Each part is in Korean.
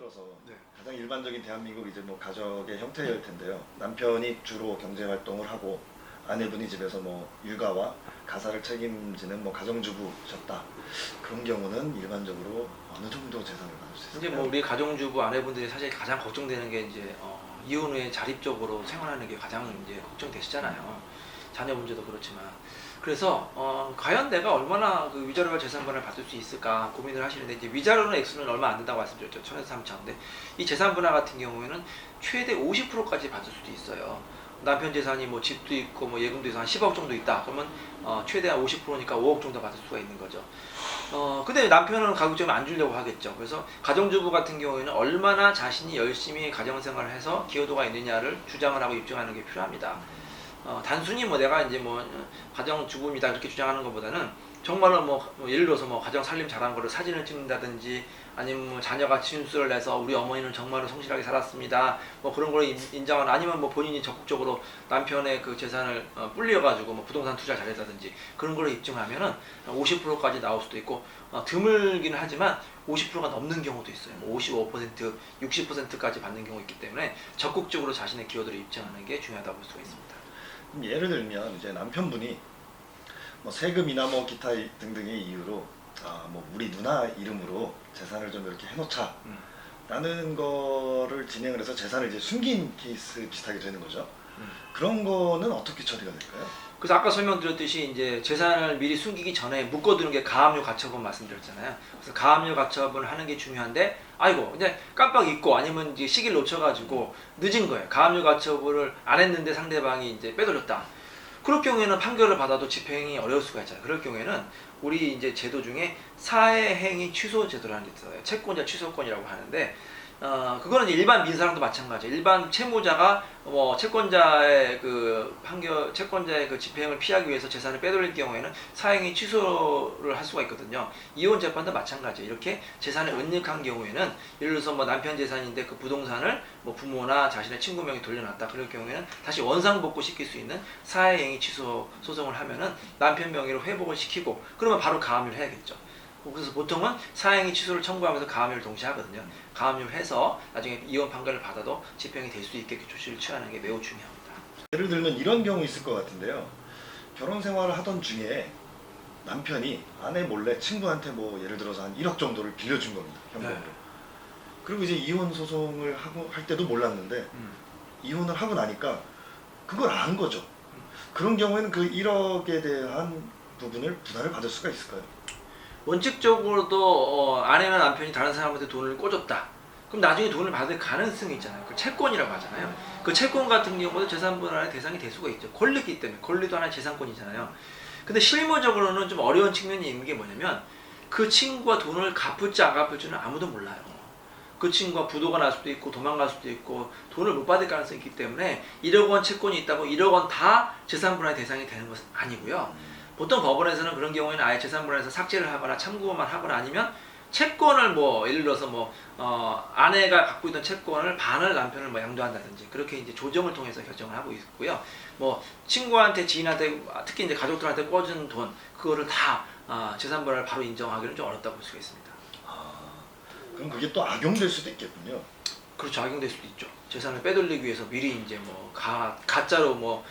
들어서 네. 가장 일반적인 대한민국 이제 뭐 가족의 형태일 텐데요. 남편이 주로 경제 활동을 하고 아내분이 집에서 뭐 육아와 가사를 책임지는 뭐 가정주부셨다. 그런 경우는 일반적으로 어느 정도 재산을 받을 수 이제 있을까요? 뭐 우리 가정주부 아내분들이 사실 가장 걱정되는 게 이제 이혼 후에 자립적으로 생활하는 게 가장 이제 걱정되시잖아요. 자녀 문제도 그렇지만. 그래서 과연 내가 얼마나 그 위자료와 재산분할 받을 수 있을까 고민을 하시는데, 이제 위자료는 액수는 얼마 안 된다고 말씀드렸죠. 1000에서 3000인데 이 재산분할 같은 경우에는 최대 50%까지 받을 수도 있어요. 남편 재산이 뭐 집도 있고 뭐 예금도 있어 한 10억 정도 있다. 그러면 최대한 50%니까 5억 정도 받을 수가 있는 거죠. 근데 남편은 가급적이면 안 주려고 하겠죠. 그래서 가정주부 같은 경우에는 얼마나 자신이 열심히 가정생활을 해서 기여도가 있느냐를 주장을 하고 입증하는 게 필요합니다. 단순히 뭐 내가 이제 뭐 가정주부입니다 이렇게 주장하는 것보다는 정말로 뭐 예를 들어서 뭐 가정 살림 잘한 거를 사진을 찍는다든지, 아니면 뭐 자녀가 진술을 내서 우리 어머니는 정말로 성실하게 살았습니다 뭐 그런 걸 인정하는, 아니면 뭐 본인이 적극적으로 남편의 그 재산을 불려가지고 뭐 부동산 투자 잘했다든지 그런 걸 입증하면은 50%까지 나올 수도 있고, 드물기는 하지만 50%가 넘는 경우도 있어요. 뭐 55%, 60%까지 받는 경우 있기 때문에 적극적으로 자신의 기여도를 입증하는 게 중요하다고 볼 수가 있습니다. 그럼 예를 들면 이제 남편분이 뭐 세금이나 뭐 기타 등등의 이유로 뭐 우리 누나 이름으로 재산을 좀 이렇게 해놓자 라는 거를 진행을 해서 재산을 이제 숨긴 케이스 비슷하게 되는 거죠. 그런 거는 어떻게 처리가 될까요? 그래서 아까 설명드렸듯이 이제 재산을 미리 숨기기 전에 묶어두는 게 가압류 가처분 말씀드렸잖아요. 그래서 가압류 가처분을 하는 게 중요한데, 아이고 이제 깜빡 잊고 아니면 이제 시기를 놓쳐가지고 늦은 거예요. 가압류 가처분을 안 했는데 상대방이 이제 빼돌렸다. 그럴 경우에는 판결을 받아도 집행이 어려울 수가 있잖아요. 그럴 경우에는 우리 이제 제도 중에 사회행위 취소 제도라는 게 있어요. 채권자 취소권이라고 하는데, 그거는 이제 일반 민사랑도 마찬가지예요. 일반 채무자가 뭐 채권자의 그 채권자의 그 집행을 피하기 위해서 재산을 빼돌릴 경우에는 사행위 취소를 할 수가 있거든요. 이혼 재판도 마찬가지예요. 이렇게 재산을 은닉한 경우에는, 예를 들어서 뭐 남편 재산인데 그 부동산을 뭐 부모나 자신의 친구 명의 돌려놨다. 그럴 경우에는 다시 원상복구 시킬 수 있는 사회행위 취소 소송을 하면은 남편 명의로 회복을 시키고, 그러면 바로 가압류를 해야겠죠. 그래서 보통은 사행위 취소를 청구하면서 가압류를 동시에 하거든요. 가압류를 해서 나중에 이혼 판결을 받아도 집행이 될 수 있게 조치를 취하는 게 매우 중요합니다. 예를 들면 이런 경우 있을 것 같은데요. 결혼 생활을 하던 중에 남편이 아내 몰래 친구한테 뭐 예를 들어서 한 1억 정도를 빌려준 겁니다. 현금으로. 네. 그리고 이제 이혼 소송을 하고 할 때도 몰랐는데 이혼을 하고 나니까 그걸 안 거죠. 그런 경우에는 그 1억에 대한 부분을 분할을 받을 수가 있을까요? 원칙적으로도 아내나 남편이 다른 사람한테 돈을 꿔줬다. 그럼 나중에 돈을 받을 가능성이 있잖아요. 그 채권이라고 하잖아요. 그 채권 같은 경우도 재산분할의 대상이 될 수가 있죠. 권리이기 때문에. 권리도 하나의 재산권이잖아요. 근데 실무적으로는 좀 어려운 측면이 있는 게 뭐냐면, 그 친구가 돈을 갚을지 안 갚을지는 아무도 몰라요. 그 친구가 부도가 날 수도 있고 도망갈 수도 있고 돈을 못 받을 가능성이 있기 때문에 1억 원 채권이 있다고 1억 원 다 재산분할의 대상이 되는 것은 아니고요. 보통 법원에서는 그런 경우에는 아예 재산분할에서 삭제를 하거나 참고만 하거나, 아니면 채권을 뭐 예를 들어서 뭐 아내가 갖고 있던 채권을 반을 남편을 뭐 양도한다든지, 그렇게 이제 조정을 통해서 결정을 하고 있고요. 뭐 친구한테, 지인한테, 특히 이제 가족들한테 꿔준 돈, 그거를 다 재산분할을 바로 인정하기는 좀 어렵다고 볼 수가 있습니다. 그럼 그게 또 악용될 수도 있겠군요. 그렇죠. 악용될 수도 있죠. 재산을 빼돌리기 위해서 미리 이제 뭐 가짜로 뭐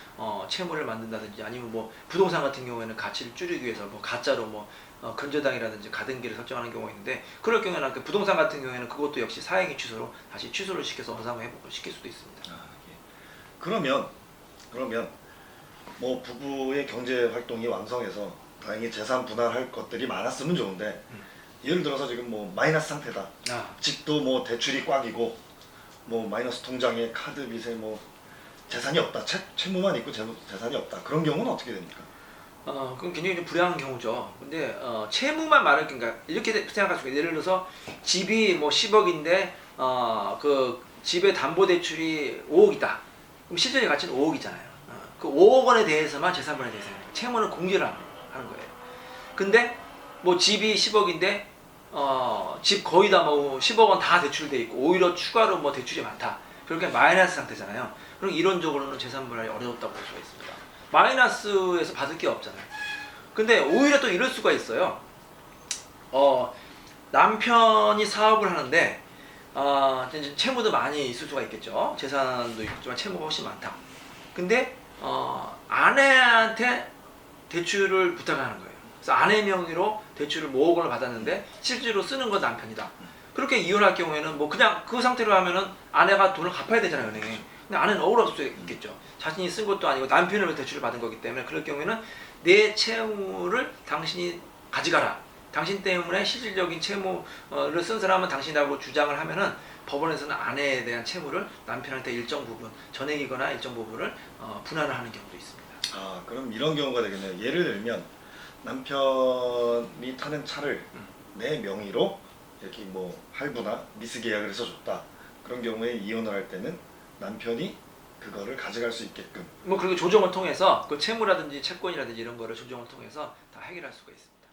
채무를 만든다든지, 아니면 뭐 부동산 같은 경우에는 가치를 줄이기 위해서 뭐 가짜로 뭐 근저당이라든지 가등기를 설정하는 경우가 있는데, 그럴 경우에는 그 부동산 같은 경우에는 그것도 역시 사행위 취소로 다시 취소를 시켜서 원상 회복을 시킬 수도 있습니다. 예. 그러면 뭐 부부의 경제 활동이 왕성해서 다행히 재산 분할할 것들이 많았으면 좋은데, 예를 들어서 지금 뭐 마이너스 상태다. 집도 뭐 대출이 꽉이고 뭐 마이너스 통장에 카드 빚에 뭐 재산이 없다. 채무만 있고 재산이 없다. 그런 경우는 어떻게 됩니까? 그건 굉장히 좀 불행한 경우죠. 근데 채무만 많을, 그러니까 이렇게 생각할 수가 있어요. 예를 들어서 집이 뭐 10억인데 그 집의 담보 대출이 5억이다. 그럼 실질의 가치는 5억이잖아요. 그 5억 원에 대해서만 재산분할이 되세요. 채무는 공제를 하는 거예요. 근데 뭐 집이 10억인데 집 거의 다 뭐 10억 원 다 대출돼 있고 오히려 추가로 뭐 대출이 많다. 그렇게 마이너스 상태잖아요. 그럼 이론적으로는 재산분할이 어려웠다고 볼 수가 있습니다. 마이너스에서 받을 게 없잖아요. 근데 오히려 또 이럴 수가 있어요. 남편이 사업을 하는데 이제 채무도 많이 있을 수가 있겠죠. 재산도 있지만 채무가 훨씬 많다. 근데 아내한테 대출을 부탁하는 거예요. 그래서 아내 명의로 대출을 뭐 5억 원을 받았는데 실제로 쓰는 건 남편이다. 그렇게 이혼할 경우에는 뭐 그냥 그 상태로 하면은 아내가 돈을 갚아야 되잖아요, 은행에. 근데 아내는 억울할 수 있겠죠. 자신이 쓴 것도 아니고 남편을 위해 대출을 받은 거기 때문에 그럴 경우에는 내 채무를 당신이 가져가라. 당신 때문에 실질적인 채무를 쓴 사람은 당신이라고 주장을 하면은 법원에서는 아내에 대한 채무를 남편한테 일정 부분 전액이거나 일정 부분을 분할을 하는 경우도 있습니다. 아, 그럼 이런 경우가 되겠네요. 예를 들면 남편이 타는 차를 내 명의로 이렇게 뭐 할부나 미스 계약을 해서 줬다. 그런 경우에 이혼을 할 때는 남편이 그거를 가져갈 수 있게끔 뭐 그리고 조정을 통해서 그 채무라든지 채권이라든지 이런 거를 조정을 통해서 다 해결할 수가 있습니다.